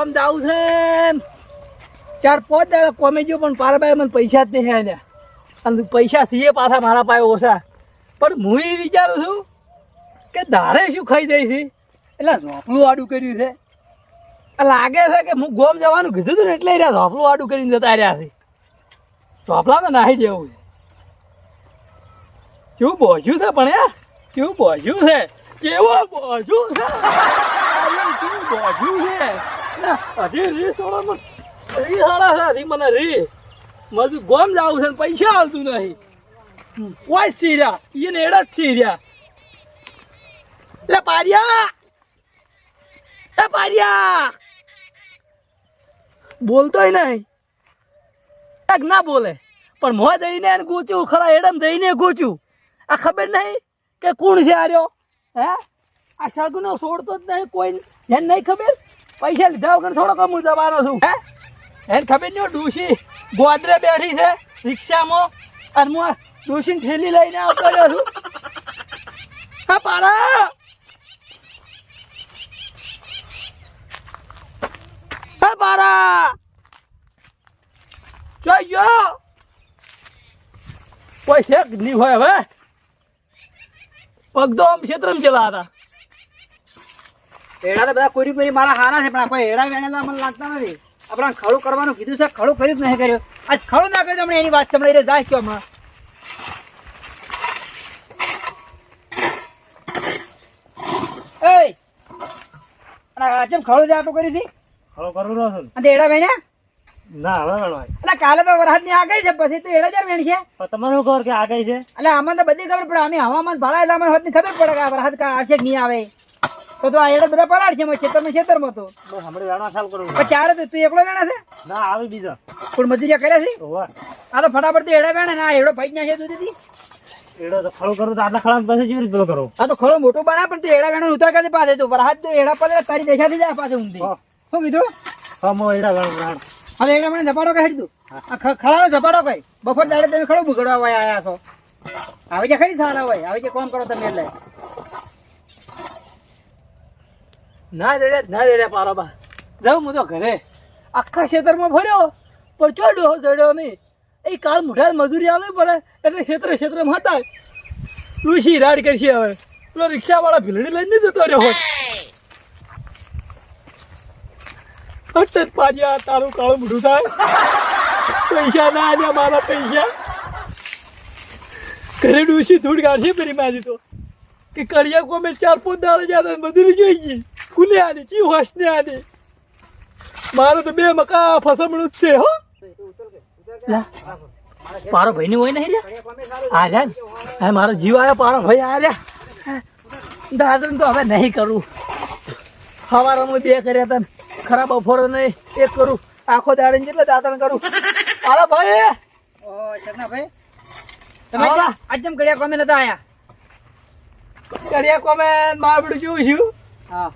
ગોમ જાવું છે ચાર પાંચ દાડા કોમે ગયો પણ પારાબાઈ મને પૈસા જ નહીં આલ્યા અને પૈસા સીએ પાછા મારા પાસે ઓછા પણ હું એ વિચારું છું કે દાડે શું ખાઈ જાય છે એટલે ઝોપલું આડું કર્યું છે લાગે છે કે હું ગોમ જવાનું કીધું હતું ને એટલે રહ્યા ઝોપલું આડું કરીને જતા રહ્યા છે ઝોપલામાં નાહી જવું છે કેવું બોજ્યું છે પણ યાર કેવું બોજ્યું છે કેવું બોજ્યું છે કેવું બોજ્યું છે હજી રી સોળામાં રી સાડા સાથી મને રી મજુ ગોમ જવું છે ને પૈસા આવતું નહીં કોઈ ચીર્યા એને એડા જ ચીર્યા એટલે પારિયા એ પારિયા બોલતોય નહીં ના બોલે પણ મોં દઈને એને ગૂંચ્યું ખરા એડમ દઈને ગૂંચ્યું આ ખબર નહીં કે કોણ છે આર્યો હે આ સગનો છોડતો જ નહીં કોઈ એને નહીં ખબર પૈસા લીધા વગર થોડો કમ હું દવાનો છું હે એને ખબર નહીં ડૂસી ગોદરે બેઠી છે રિક્ષામાં અને હું ડૂસીને ઠેલી લઈને આવતો રહ્યો છું હા પારા હા પારા જોયો કોઈ શેક નહીં હોય હવે પગ તો આમ ક્ષેત્રમાં ચલા હતા એડા તો બધા કોરી મારા હારા છે પણ કોઈ એડા વેણેલા મને લાગતા નથી આપણે ખડું કરવાનું કીધું છે ખડું કર્યું જ નહીં કર્યું આજ ખડું ના કર્યું હમણાં એની વાત તમને જાય છો હમણાં ખડું જ આટલું કરી હતી ખડું કરવું રહ્યો અને એડા વેણ્યા ના હવે વેણવાય એટલે કાલે તો વરસાદ ની આગળ છે પછી તો એડા જ વેણ છે તમારે શું ખબર કે આ કઈ છે એટલે આમાં તો બધી ખબર પડે અમે હવામાન ભાડા એટલે અમને ખબર પડે કે વરસાદ આવશે કે નહીં આવે તો આ એડા બધા પલાળ છે તમે ખેતરમાં તો હમણાં વેણવા ચાલુ કરવું પણ ચારે તો તું એકલો વેણા છે ના આવી બીજા પણ મજૂરિયા કર્યા છે ઓવા આ તો ફટાફટ તો એડા વેણે ના એડો ભાઈ નાખે દૂધી એડો તો ખડું કરું તો આટલા ખડા પાસે જેવી રીતે પેલો કરો આ તો ખરો મોટો બના પણ તું એડા વેણો ઉતાર કરે પાસે તો વરસાદ તો એડા પડે તારી દેખાતી જાય પાસે ઊંધી શું કીધું હા મો એડા વેણ વેણ હા તો એડા મને ઝપાટો કહી દઉં આ ખડાનો ઝપાટો કઈ બફર દાડે તમે ખડો બગડવા હોય આયા છો આવી જે ખરી સારા હોય આવી જે કોમ કરો તમે એટલે ના જડે પારોબા જાઉં હું તો ઘરે આખા ખેતરમાં ફર્યો પણ ચો ડોહો જડ્યો નહીં એ કાલ મોઢા મજૂરી આવવી પડે એટલે ક્ષેત્રમાં હતા ઋષિ રાડ કરશે હવે પેલો રિક્ષાવાળા ભીલડી લઈને જતો રહ્યો હોત અટક પાડ્યા તારું કાળું મોઢું થાય પૈસા ના આવ્યા મારા પૈસા ઘરે ડૂસી ધૂળ કાઢશે પેલી મારી તો કે કડિયા કોમે 4-5 દાડે જતા મજૂરી જોઈ ગઈ ખુલે આની ચી હોશ ને આની મારે તો 2 મકા ફસમણું જ છે હો પારો ભાઈ ની હોય નહીં આ રહ્યા મારો જીવ આવ્યો પારો ભાઈ આ રહ્યા દાદન તો હવે નહીં કરું સવારમાં 2 કર્યા હતા ખરાબ બપોરે નહીં 1 કરું આખો દાડે જેટલો દાતણ કરું પારો ભાઈ ઓ ચકનાભાઈ તમે આજ જેમ કડિયા કોમે નતા આયા કડિયા કોમે મારું બધું જોઉં છું હા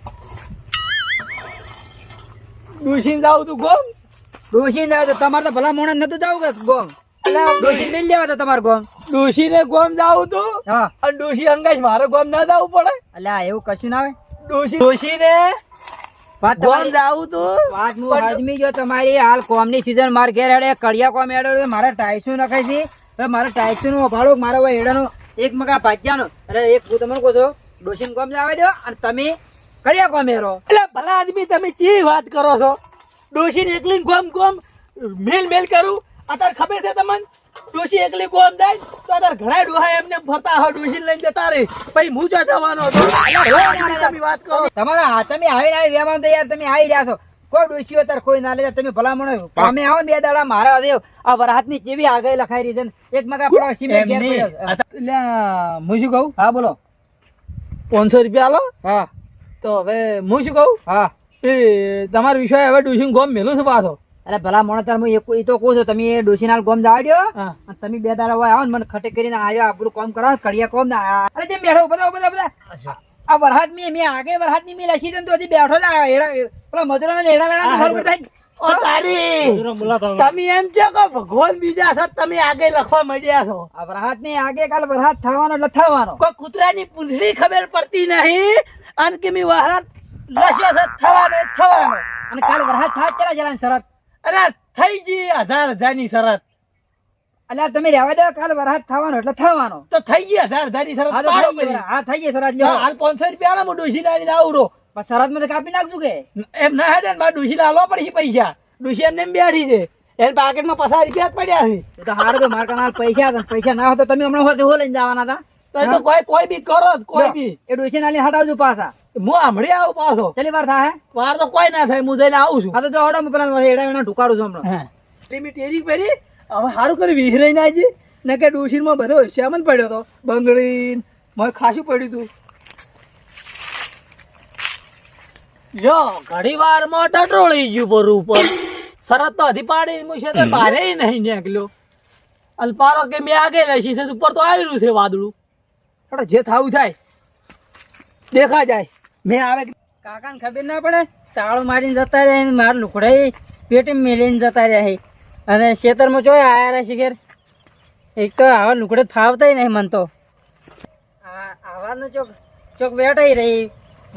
ડૂસીને જાઉં તું ગોમ ડોસી ને તો તમારે તો ભલા મોણા નતું જાવ કે ગોમ એટલે ડોસી મિલ લેવા તો તમારે ગોમ ડોશીને ગોમ જાવું તું હા અને ડોશી અંગાજ મારે ગોમ ના જવું પડે એટલે એવું કશું ના આવે ડોશીને વાત ગોમ તમારી જાવું તું વાત હું હાજમી જો તમારી હાલ કોમની સીઝન માર ઘેર હેડે કડિયા કોમ હેડે મારે ટાઈસું નખાય છે હવે મારે ટાઈસું નું ભાડો મારો હેડાનો 1 મગા ભાજ્યાનો અરે એક હું તમને કહું છું ડોશીને કોમ જાવે દો અને તમે કડિયા કોમ હેરો એટલે ભલા આદમી તમે ચી વાત કરો છો ડોશીને એકલી ગોમ મેલ કરું અત્યારે ખબર છે તમને ડોશી એકલી ગોમ જાય તો અત્યારે ઘણા ડોહા એમને ફરતા હોય ડોશીને લઈને જતા રહે પછી હું જો જવાનો હતો તમે વાત કરો તમારા હા તમે આવીને આવી રહેવાનું તો યાર તમે આવી રહ્યા છો કોઈ ડોશીઓ અત્યારે કોઈ ના લે તમે ભલામણ અમે આવો ને 2 દાડા મારા દેવ આ વરહાત ની કેવી આગળ લખાઈ રહી છે 1 મગા પડવા સિમેન્ટ ઘેર પડ્યો એટલે હું શું કહું હા બોલો 500 રૂપિયા આલો હા તો હવે હું શું કહું હા તમારો વિષય હવે ડોશીને ગોમ મેલું છે પાછો અરે ભલા મોણા તાર હું એ તો કહું છું તમે ડોશીનાલ કોમ જાડ્યો હા. તમે 2 દાડા હોય આવો ને મને ખટે કરીને આવ્યો આપણું કામ કરાવો કડિયા કોમ ના અરે જે બેઠો બધા આ વરહાદ મેં આગે વરહાદ ની મેં લસી તો હજી બેઠો જ એડા પેલા મધુરા એડા વેડા ખબર થાય ઓ તારી તમે એમ છો કે ભગવાન બીજા છો તમે આગે લખવા માંડ્યા છો આ વરહાદ ને આગે કાલ વરહાદ થવાનો એટલે થવાનો કોઈ કૂતરાની પૂંછડી ખબર પડતી નહીં અને કે મેં વરસાદ નશો છે થવાનો જ થવાનો. અને કાલ વરસાદ થાય કેટલા જણાની શરત? અલ્યા થઈ ગઈ 1000 ની શરત. અલ્યા તમે રહેવા દો, કાલ વરસાદ થવાનો એટલે થવાનો. તો થઈ ગઈ 1000 ની શરત. હા તો પાડો થઈ ગઈ કરી. વરસાદ. હા થઈ ગઈ શરત. તો લ્યો. હાલ 500 રૂપિયા આલા હું ડોશીને આવીને આવું રો. પણ શરતમાં તો કાપી નાખશું કે? એમ ના હેડે ને મારે ડોશીને આલવા પડશે પૈસા. ડોશી એમને એમ બેઠી છે, એને પાકેટમાં 50 રૂપિયા જ પડ્યા છે. એ તો હારું તો મારા કનાલ પૈસા હતા. પૈસા ના હોય તો તમે હમણાં હોતે હો લઈને જવાના હતા. તો એ તો કોઈ બી કરો જ, કોઈ બી. એ ડોસી ના લઈને હટાવજો પાછા. હું હમણાં આવું પાછો. કેટલી વાર થાય? વાર તો કોઈ ના થાય, હું જઈને આવું છું. હા તો જો હટાવ પેલા એડા એના ઢુકાડું છું હમણાં. હા લિમિટ એરી પેરી હવે સારું કરી વિહરાઈ ના જી ને કે ડોશીમાં બધો શ્યામન પડ્યો હતો, બંગડી મને ખાસું પડ્યું હતું. જો ઘડી વાર માં ટટોળી ગયું પર ઉપર શરત તો હધી પાડી મુશે તો બારે નહીં નીકળ્યો. અલ્પારો કે મેં આગે લઈશી છે ઉપર તો આવેલું છે વાદળું. એટલે જે થાવું થાય દેખા જાય. મેં આવે કાકાને ખબર ના પડે, તાળું મારીને જતા રહે, મારા લુકડા પેટી મેલીને જતા રહે અને ખેતરમાં જોઈ આયા રહે છે ઘેર. એક તો આવા લુકડે ફાવતા નહીં મન તો. આવાનું ચોક ચોક વેટાઈ રહી,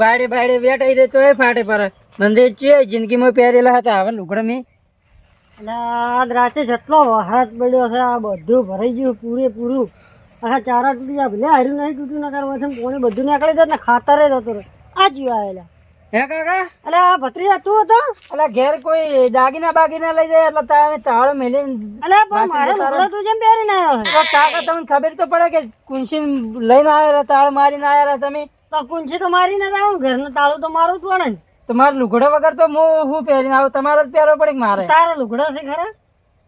બાડે બાડે વેટાઈ રહી તો એ ફાટે પર મંદિર છે જિંદગીમાં પહેરેલા હતા આવા લુકડા મેં. એટલે આજ રાતે જેટલો વરસાદ પડ્યો છે, આ બધું ભરાઈ ગયું પૂરેપૂરું. આખા ચારા તૂટી જાય, ભલે હાર્યું નહીં તૂટ્યું ના કરવા છે, પોણી બધું નીકળી જાય ને ખાતરે જતો રહે. આ જીવ આવેલા. હે કાકા? એટલે આ ભત્રીજા તું હતો? એટલે ઘેર કોઈ દાગીના બાગીના લઈ જાય એટલે તમે તાળું મેલીને. એટલે પણ મારે લુગડા તું જેમ પહેરીને આવ્યો છે. તો કાકા તમને ખબર તો પડે કે કુંસી લઈને આવ્યા તાળ મારીને આવ્યા તમે. તો કુંચી તો મારી ને આવું, ઘરનું તાળું તો મારું જ પડે ને. તમારા લુગડા વગર તો હું પહેરીને આવું, તમારે જ પહેરવો પડે કે મારે? તારા લુગડા છે ખરા?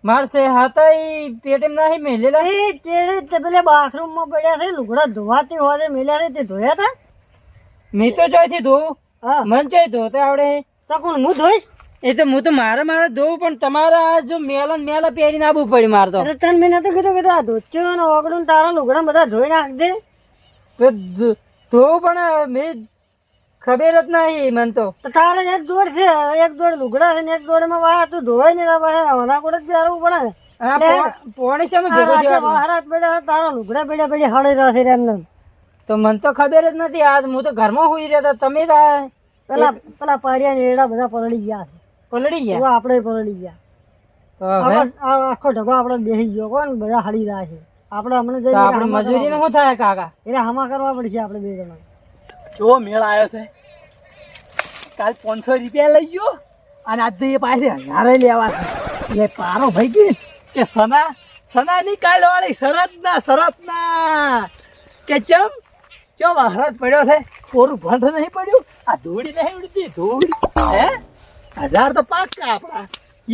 મારશે હતા ઈ પેટીમાં નહીં મેલેલા. એ તે પેલે બાથરૂમ માં પડ્યા છે લુગડા, ધોવાતી હોય મેલ્યા છે, તે ધોયા હતા? મેં તો જોઈથી ધોવું, હા મન જોઈ ધોતા આવડે. તો કોણ હું ધોઈશ? એ તો હું તો મારે ધોવું, પણ તમારા જો મેલા પહેરીને આવવું પડ્યું મારે તો. એટલે તને મેં નતું કીધું આ ધોચ્યું ને ઓગળું ને તારા લુગડા બધા ધોઈ નાખ દે. તો ધોવું પણ મેં ખબર જ નહીં મન તો. તો તારે એક દોડ છે, એક દોડ લુગડા છે ને એક દોડ માં વાહ તું ધોવાય ને હના કોડે જ પહેરવું પડે ને. પોણી છે ભેગો છે આપણે. મહારાજ બેડા તારા લુગડા બેડા બેડી હળી રહેશે રે એમને. તો મને તો ખબર જ નથી. આજ હું તો ઘરમાં હોઈ રહ્યો હતો, તમે પેલા પારિયા ને એડા બધા પલળી ગયા છે. પલળી ગયા. એવા આપણે પલળી ગયા. તો હવે આ આખો ઢગો આપણે બેસી ગયો કોણ બધા હળી રહ્યા છે. આપણે હમણાં જઈને આપણે મજૂરી શું થાય કાકા? એટલે હમા કરવા પડશે આપણે બે જણા. જો મેળ આવ્યો છે. કાલ 500 રૂપિયા લઈ ગયો અને આજે એ પાસે 1000 લેવા છે. એ પારો ભાઈ ગઈ કે સના ની કાલ વાળી શરત ના કે ચમ વરસાદ પડ્યો છે, કોરું ભંઠ નહીં પડ્યું, આ ધૂળી નહીં ઉડતી ધૂળી હે 1000 તો પાક્કા આપણા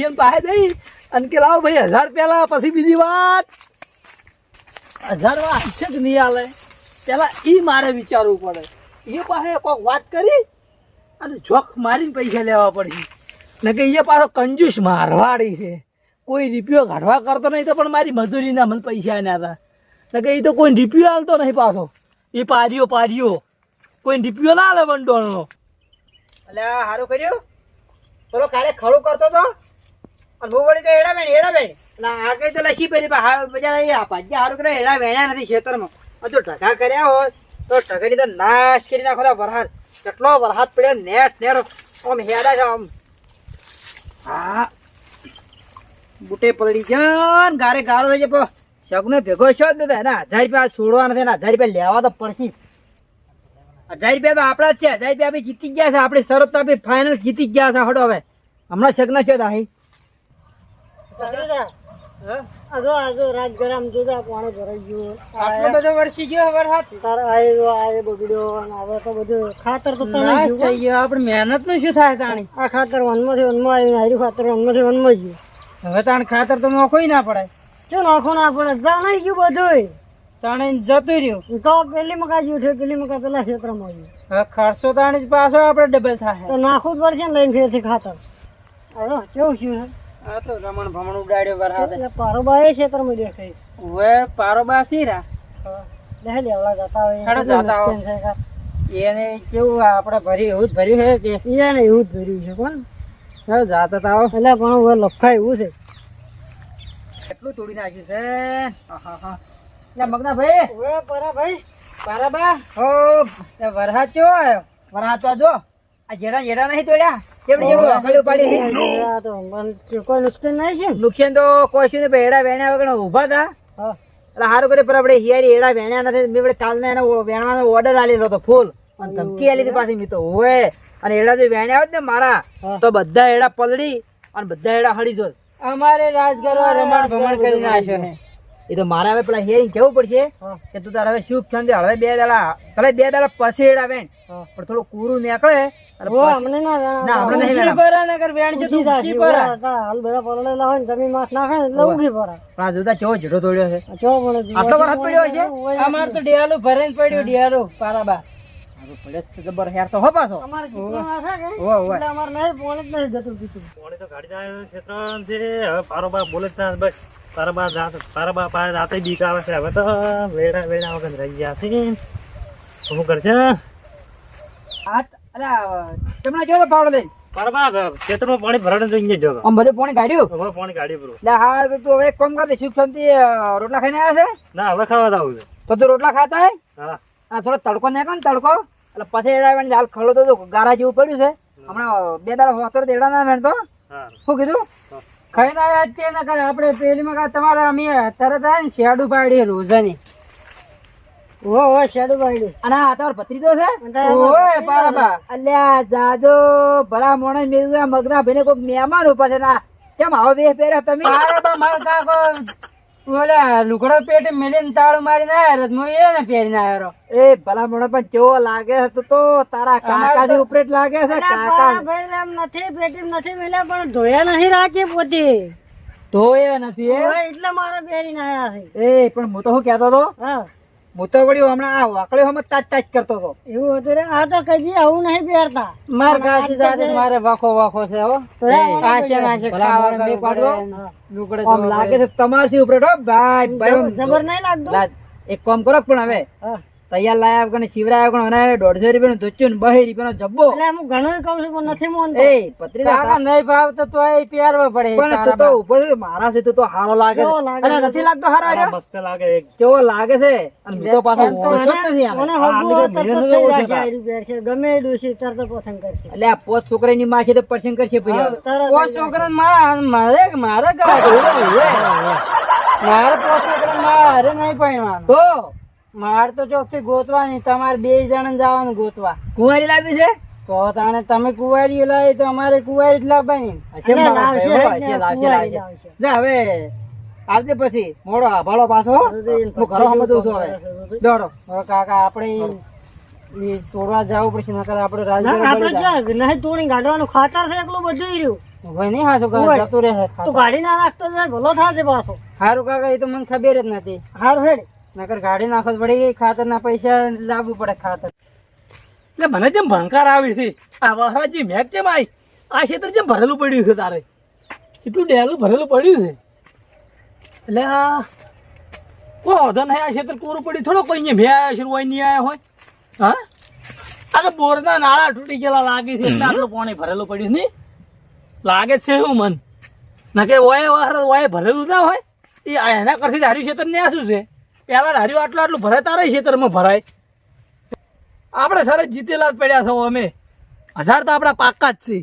એમ પાસે દઈ અને કે લાવો ભાઈ 1000 પેલા પછી બીજી વાત 1000 માં છે જ નહીં આલે. પેલા ઈ મારે વિચારવું પડે. એ પાસે કોઈક વાત કરી અને જોખ મારીને પૈસા લેવા પડશે ને કે એ પાછો કંજૂસ મારવાડી છે, કોઈ રૂપિયો કાઢવા કરતો નહીં તો પણ મારી મજૂરીના મને પૈસા ના હતા ને કે એ તો કોઈ રૂપિયો હાલતો નહીં પાછો. એ પાર્યો કોઈ રૂપિયો ના હાલે બંડોળનો. એટલે સારું કર્યું પેલો કાલે ખડું કરતો હતો અને હું વળી તો એડા બેન એટલે આ કઈ તો લસી પેલી બજાર સારું કરે એડા વેણ્યા નથી ખેતરમાં. જો ઢગા કર્યા હોત તો ઢગડી તો નાશ કરી નાખો. વરસાદ કેટલો વરસાદ પડ્યો, નેટ આમ હેડા છે આમ. હા બુટે પલળી જાય ગારે ગાળો થઈ જાય. શગનો ભેગો છો જ નથી. એના 1000 રૂપિયા છોડવા નથી, 1000 રૂપિયા લેવા તો પડશે. 1000 રૂપિયા તો આપણા જ છે. 1000 રૂપિયા આપણે જીતી ગયા છે. આપણી શરત તો આપણી ફાઇનલ જીતી ગયા છે. હડો હવે હમણાં શગના છો દાહી આજો રાજગરામ જોજા પાણી ભરાઈ ગયું. આટલો બધો વરસી ગયો વરસાદ. તારા આયે બગડ્યો અને હવે તો બધું ખાતર તો તમે નાશ થઈ ગયો. આપણે મહેનત નું શું થાય તાણી? આ ખાતર વનમાંથી વનમાં આવ્યું, હાર્યું ખાતર વનમાંથી વનમાં ગયું. હવે તાણ ખાતર તો મોખોય ના પડાય. શું નાખો ના પડે, જાણાઈ ગયું બધું. તાણે જતું રહ્યું તો પેલી મકા જ્યું છે, પેલી મકા પેલા ક્ષેત્રમાં આવ્યું. હવે ખર્ચો તાણે જ પાછો આપણે ડબલ થાય. તો નાખવું જ પડશે ને લઈને ફેરથી ખાતર. હવે કેવું શું છે? આ તો રમણ ભમણ ઉડાડ્યો વરસાદ. એટલે પારોબા એ ક્ષેત્રમાં દેખાય. હવે પારોબા સીરા દેહ લેવડા જતા હોય હેડો જાતા હોય. એને કેવું આપણે ભર્યું એવું જ ભર્યું છે કે એને એવું જ ભર્યું છે કોણ. હવે જાતા તો આવો. એટલે પણ હવે લખાય એવું છે. કેટલું તોડી નાખ્યું છે. એટલે મગના ભાઈ હવે પરા ભાઈ પારાબા હો વરસાદ કેવો આવ્યો? વરસાદ તો જો આ જેડા નહીં તોડ્યા કેમની જેવું અકડ્યું પાડી છે? આ તો મને કોઈ નુકસાન નહીં છે ને? નુકસાન તો કોઈ શું નહીં, એડા વેણ્યા વગર ઉભા હતા હા એટલે સારું કરે પર આપણે હિયારી એડા વેણ્યા નથી. મેં આપણે કાલને એનો વેણવાનો ઓર્ડર આલેલો હતો ફૂલ અને ધમકી આલી હતી પાછી. મેં તો હોય અને એડા જો વેણ્યા હોત ને મારા તો બધા એડા પલળી અને બધા એડા હળી જોત. અમારે રાજગરવા રમણ ભમણ કરી નાખ્યો ને. એ તો મારા હવે પેલા હિયરિંગ કેવું પડશે કે તું તારે હવે સુખ શાંતિ હવે 2 દાડા પછી એડા વેણ પણ થોડું કુરું નીકળે અને ઓ અમને ના ના આપણે નહીં ઉછી વેણ. પરા નગર વેણ છે તું ઉછી પરા હાલ બધા પલળેલા હોય ને જમીન માં નાખે ને એટલે ઉગી પરા. પણ આ જોતા કેવો જેઠો તોડ્યો છે. જો પણ આટલો વરસાદ પડ્યો છે? અમાર તો ડેલું ભરીને પડ્યું ડેલું પારાબા. આ તો પડ્યો જ છે જબર હેર તો હો પાછો. અમારે કીધું ના થાય કે ઓય ઓય એટલે અમારે નહીં પોણે જ નહીં જતું પીતું. મોડે તો ગાડી જાય ક્ષેત્ર છે હવે પારોબાર બોલે જ ના બસ પારોબાર પાસે રાતે બીક આવે છે હવે તો વેડા વગર રહી ગયા છે શું કરશે તમને જો તો પાવડો લઈ પારોબાર ક્ષેત્રમાં પાણી ભરાડે તો અહીંયા જો આમ બધું પાણી કાઢ્યું. હવે પાણી ગાડી પૂરું એટલે હા તો તું હવે એક કામ કર સુખ શાંતિ રોટલા ખાઈને આવ્યા છે ના હવે ખાવા આવું છે તો તું રોટલા ખાતા હોય હા આ થોડો તડકો નાખો ને તડકો એટલે પછી એડા હાલ ખડો તો ગારા જેવું પડ્યું છે હમણાં 2 દાડા હોતો એડા ના વેણ તો હા શું કીધું ખાઈને આવ્યા જ તે ના કરે આપણે પેલીમાં કાં તમારે અમે તરત આવે ને શેડું પાડી રોજાની. ઓ શેડું પાડ્યું. અને આ તારો ભત્રીજો છે ઓય પારાબા. અલ્યા જાજો ભલા મોણસ મેં મગના ભાઈને કોઈક મહેમાન ઉભા છે ના કેમ આવો બે પહેર્યા તમે? પારાબા માર કાકો ઓલા લુગડો પેટે મેલીને તાળું મારીને આવ્યા હું એને પહેરીને આવ્યો. એ ભલા મોણસ પણ કેવો લાગે છે તો તારા કાકા થી ઉપરેટ લાગે છે. કાકા નથી પેટી નથી મેલ્યા પણ ધોયા નહીં રાખી પોતે ધોયે નથી એ? એટલે મારે પહેરીને આવ્યા છે. એ પણ હું તો શું કહેતો હતો હા હું તો વળી હમણાં આ વાકડે હમ તાચ કરતો હતો. એવું હતું રે. આ તો કદી આવું નહીં પહેરતા. માર કાચી જાતે મારે વાખો છે હો. તો આશે નાશે ખાવા મેં પાડો લુગડે આમ લાગે છે તમારથી ઉપરેટ હો ભાઈ ભાઈ. જબર નહીં લાગતું. એક કામ કરો પણ હવે હા તૈયાર લાયા વગર શિવરાયા વગર અને 150 રૂપિયાનું ધોચ્યું ને 2 રૂપિયાનો જબ્બો. એટલે હું ઘણું કહું છું પણ નથી મોનતો. એ પત્રીજા નહીં ભાવતો તો એ પહેરવો પડે. પણ તું તો ઉભો છે મારા થી તું તો હારો લાગે છે. કેવો લાગે અલા, નથી લાગતો હારો હારો મસ્ત લાગે એક કેવો લાગે છે અને મેં તો પાછો ઓળખો જ નથી આને. મને હગું હોય તરત જ થઈ જશે આ રૂપિયા છે. ગમે એ ડૂસી તરત જ પસંદ કરશે. એટલે આ પોત છોકરાની માં છે તો પર્સન કરશે પછી તરત પોસ છોકરા મારે મારે પોસ છોકરા મારે નહીં પહેરવાનું. તો મારે તો ચોકથી ગોતવાની. તમારે 2 જણા જવાનું ગોતવા. કુંવારી લાવી છે તો તાણે તમે કુંવારી લાવી તો અમારે કુંવારી જ લાવવાની. હશે મારા ભાઈ, હશે, લાવશે. જા હવે આવજે પછી મોડો આભાળો પાછો હો. હું ઘરો સમજું છું હવે દોડો. હવે કાકા આપણે ઈ તોડવા જવું પડશે નકર આપણે રાજગઢ નહીં તોડી કાઢવાનું. ખાતર છે એટલું બધું રહ્યું હોય નહીં. હાસો જતું રહે તો ગાડી ના નાખતો ભલો થશે પાછો. સારું કાકા એ તો મને ખબર જ નથી. સારું હેડ નકર ગાડી નાખો પડી. ખાતર ના પૈસા લાવવું પડે ખાતર. એટલે મને જેમ ભણકાર આવી છે આ વહરાજી મેઘ જેમ આવી આ ક્ષેત્ર જેમ ભરેલું પડ્યું છે તારે કેટલું ડેલું ભરેલું પડ્યું છે એટલે આ કોઈ વધન આ ક્ષેત્ર કોરું પડ્યું થોડો કોઈ અહીંયા મેં આવ્યો છે કોઈ નહીં આવ્યો હોય. હા આ તો બોરના નાળા તૂટી ગયેલા લાગે છે એટલે આટલું પાણી ભરેલું પડ્યું નહીં લાગે છે એવું મન ના કે ઓય ભરેલું ના હોય એ એના કરતી ધાર્યું ક્ષેત્ર ને આ શું છે પેલા ધાર્યું આટલું ભરાય તારા ક્ષેત્રમાં ભરાય. આપણે સારા જીતેલા જ પડ્યા છો અમે 1000 તો આપણા પાક્કા જ છે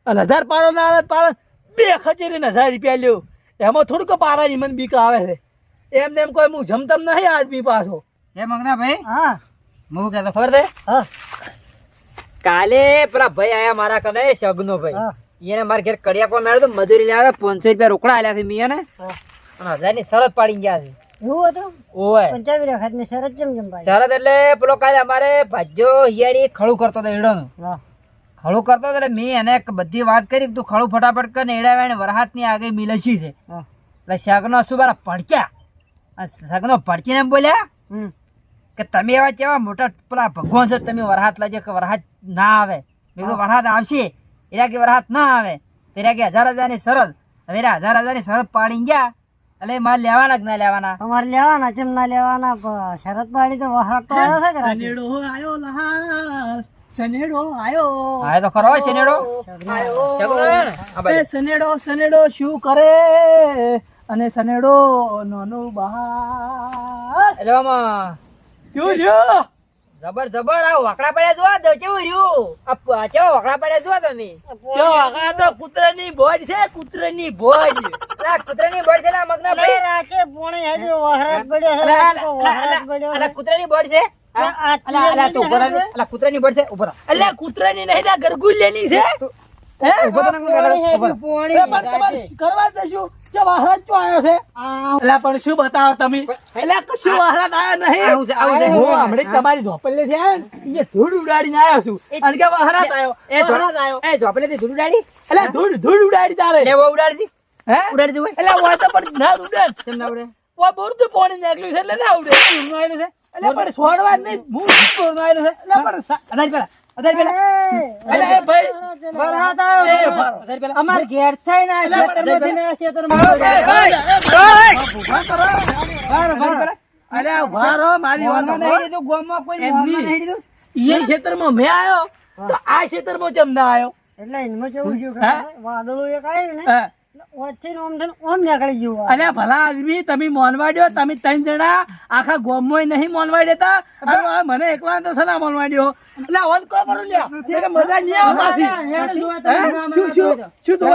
અને 1000 પાડો ના આવે પાડો 2 ખચેરીને 1000 રૂપિયા લ્યો એમાં થોડુંક પારાની મને બીક આવે છે એમને એમ કોઈ હું જમતમ નહીં આદમી પાછો. હે મંગના ભાઈ હા હું કહેતો ખબર છે હા કાલે પેલા ભાઈ આયા મારા કને સગનો ભાઈ હા એને મારા ઘેર કડિયા કોણ મેળ્યો તો મજૂરી લાવ્યા 500 રૂપિયા રોકડા આલ્યા છે મેં ને હા અને 1000 ની શરત પાડી ગયા છે. એવું હતું ઓય પંચાવી વખત ની શરત કેમ કેમ ભાઈ? શરત એટલે પેલો કાલે અમારે ભાજ્યો હિયારી ખડું કરતો હતો એડાનું હા ખડું કરતો હતો એટલે મેં એને બધી વાત કરી કે તું ખડું ફટાફટ કરીને એડા વેણ વરહાતની આગળ મિલસી છે હા એટલે સગનો શું મારા ભડક્યા સગનો ભડકીને એમ બોલ્યા કે તમે એવા કેવા મોટા પેલા ભગવાન છો તમે વરહાત લાજો કે વરહાત ના આવે. મેં કીધું વરહાત આવશે એરા કે વરહાત ના આવે તેરા કે 1000 ની શરત. હવે 1000 ની શરત પાડી ગયા એટલે મારે લેવાના કે ના લેવાના? તમારે લેવાના કેમ ના લેવાના? શરત પાડી તો વહાત તો આવ્યો છે કે રાજી? સનેડો આયો લહાલ સનેડો આયો હા એ તો ખરો હોય શનેડો સનેડો સનેડો શું કરે અને સનેડો નાનું બહાર એટલે આમાં શું થયો જબર જબર આ વાકડા પડ્યા જોવા દો કેવું રહ્યું આ કેવા વાકડા પડ્યા જોવા તમે જો આ તો કૂતરાની બોડ છે, કૂતરાની બોડ. આ કૂતરાની બોડ છે ને આ મગના ભાઈ ભાઈ રાતે પોણે હેડ્યો વહરાત પડ્યો છે, વહરાત પડ્યો અલા છે. કૂતરાની બોડ છે અલા તો ઉભો રહે અલા કૂતરાની બોડ છે ઉભો રહે અલ્યા કૂતરાની નહીં ના ગરગુલ્યાની છે. હે? ઉભો તો પોણી હેડ્યું, પોણી. એ પણ તમારે કરવા જ દેશું. જો વહરાત ચો આવ્યો છે. અલ્યા પણ શું બતાવો તમે? અલ્યા કશું વહરાત આવ્યો નહીં. આવું છે, આવું છે. હું હમણાં જ તમારી ઝોપડીએ થી આવ્યો ને, અહીંયા ધૂળ ઉડાડીને આવ્યો છું. અને કે વહરાત આવ્યો, વહરાત આવ્યો. એ ઝોપડે થી ધૂળ ઉડાડી અલ્યા ધૂળ ઉડાડી તારે. લેવો ઉડાડી હે? ઉડાડી દઉં અલ્યા હોય તો પણ ના ઉડે. કેમ ના ઉડે ઓ બોરતું પાણી નીકળ્યું છે એટલે ના ઉડે. ઊંઘ આવેલું છે અલ્યા પણ છોડવા જ નહીં. હું ભૂખતો આવેલો છે. અલ્યા પણ અધારી પેલા અલ્યા એ ભાઈ વરસાદ આવ્યો એ છે. ભારો. અધારી પેલા અમાર ઘેર થાય ને આ અલા, ખેતરમાંથી ને આ એ ખેતરમાં ભાઈ, એ ભાઈ. ઊભા કરો. અલ્યા ઉભા રહો, મારી વાત સાંભળો. ગોમમાં કોઈ એમની. ઈ ક્ષેત્રમાં મેં આવ્યો તો આ ક્ષેત્રમાં કેમ ના આવ્યો? એટલે એમાં કેવું થયું હે? ખબર? વાદળું એક આવ્યું ને હે? વચ્ચે ઓમ થઈને ઓમ નીકળી ગયું આ. અલ્યા ભલા આદમી તમે મોનવાડ્યો, તમે 3 જણા આખા ગામમાં નહીં મોનવાઈ દેતા અને આ મને એકલા તો સલા મોનવાડ્યો. એટલે ઓન કો કરું લ્યા એટલે મજા નહીં આવે પાછી. હેડો જોવા હે? તમે આમાં શું તું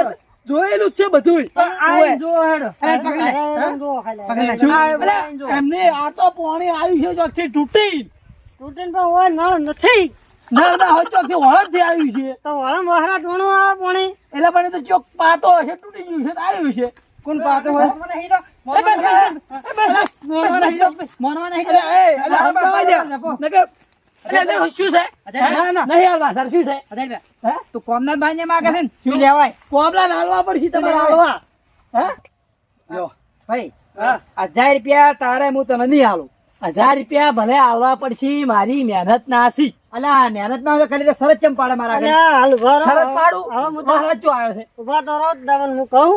જોયેલું જ છે બધું. આ જો હેડો. અરે પકડ લે. અરે એમ જો ખાલી. પકડ લે. શું? આ અલ્યા, એમને આ તો પાણી આવ્યું છે ચોકથી તૂટી. તૂટીને પણ ઓય નળ નથી. નળ ના હોય ચોકથી વળતથી આવ્યું છે. તો વળમ વહરાત વણું આ પાણી. એટલે પણ એ તો ચોક પાતો હશે, તૂટી ગયું છે તો આવ્યું છે. કોણ પાતો હોય? મોનવા નહીં અલ્યા, એ, અલ્યા, હમણાં આવજો. નકર- અલ્યા, શું છે? ના, ના. નહીં આવવા સર, શું છે? અધારી પેલા હે? તું કોમના બાંધે માગે છે ને શું લેવાય કોબલા હાલવા પડશે તમારે હાલવા. હે? જો ભાઈ 1000 રૂપિયા તારે હું તને નહીં હાલું 1000 રૂપિયા ભલે હાલવા પડશે, મારી મહેનત ના હસી. અલા મહેનત ના હોય ખાલી તો સરસ ચમ પાડે મારા આગળ. અલ્યા, હાલ ઉભા રહો. શરત પાડું. હવે હું તો વહરાત ચો આવ્યો છે. ઉભા તો રહો, તમને હું કહું.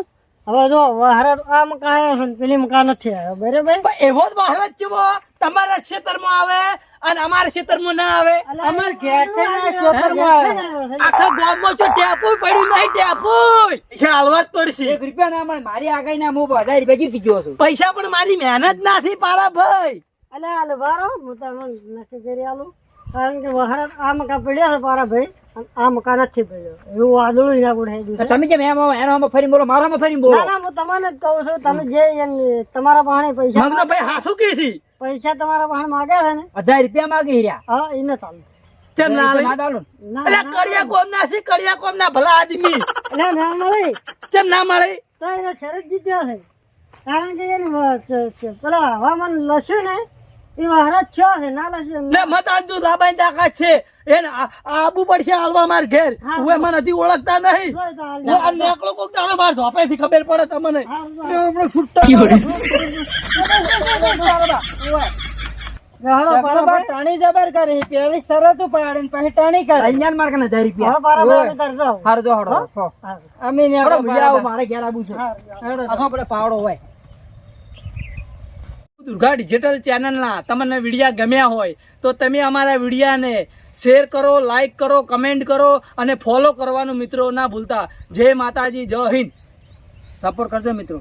હવે જો વહરાત આ મકા આવ્યો છે ને પેલી મકા નથી આવ્યો, બરાબર? પણ એવો જ વહરાત ચેવો તમારા ક્ષેત્રમાં આવે અને અમારા ક્ષેત્રમાં ના આવે. અમાર ઘેર છે ને આ ખેતરમાં આવ્યો છે. આખા ગામમાં જો ટેપુય પડ્યું નહીં, ટેપુય. પૈસા હાલવા જ પડશે. 1 રૂપિયા ના મળે મારી આગળ ના હું 1000 રૂપિયા જીતી ગયો છું પૈસા પણ મારી મહેનત નાથી પાડા ભાઈ. અલ્યા, હાલ ઉભા રહો, હું તમને નક્કી કરી આલું. કારણ કે વહરાત આ મકા પડ્યા છે પારા ભાઈ, અને આ મકા નથી પડ્યો. એવું વાદળું અહીંયા ગુડાઈ તો ગયું છે. તમે જેમ એનો ફરી બોલો મારામાં ફરી બોલો ના ના, હું તમને જ કહું છું, તમે જે તમારા પાસે પૈસા મગનો ભાઈ હાસુ કે છે? પૈસા તમારા પાસે માગ્યા છે ને, 1000 રૂપિયા માગી રહ્યા હા એને ચાલુ. કેમ ના લે? ના દાલો ના અલ્યા, કડિયા કોમ ના છે, કડિયા કોમ ના ભલા આદમી. ના ના મળી કેમ ના મળે? તો એને શરત જીત્યો છે. કારણ કે એને પેલા હવામાન લસ્યું ને એ વહરાત થયો છે, ના લસ્યું ને મત આજુ લાબાઈ તાકાત છે એને આબુ પડશે હાલવા માર ઘેર. હા. હું મને નથી ઓળખતા નહીં. હું આ નેકળો કોક દાડો માર ઝોપેથી ખબર પડે તમને. ટાણી જબર કરી પેલી શરત પાડે ને પછી ટાણી કરે. અહીંયા મારે કને 1000 રૂપિયા હવે બરાબર કરજો. હારું જો હડો હો. અમે ને હડો, આપણે બીજા આવું બરાબર. મારે ઘેર આવું છે હેડો. આખો આપણે પાવડો હોય દુર્ગા ડિજિટલ ચેનલના તમને વિડીયા ગમ્યા હોય તો તમે અમારા વિડીયાને શેર કરો, લાઈક કરો, કમેન્ટ કરો અને ફોલો કરવાનું મિત્રો ના ભૂલતા. જય માતાજી, જય હિન્દ. સપોર્ટ કરજો મિત્રો.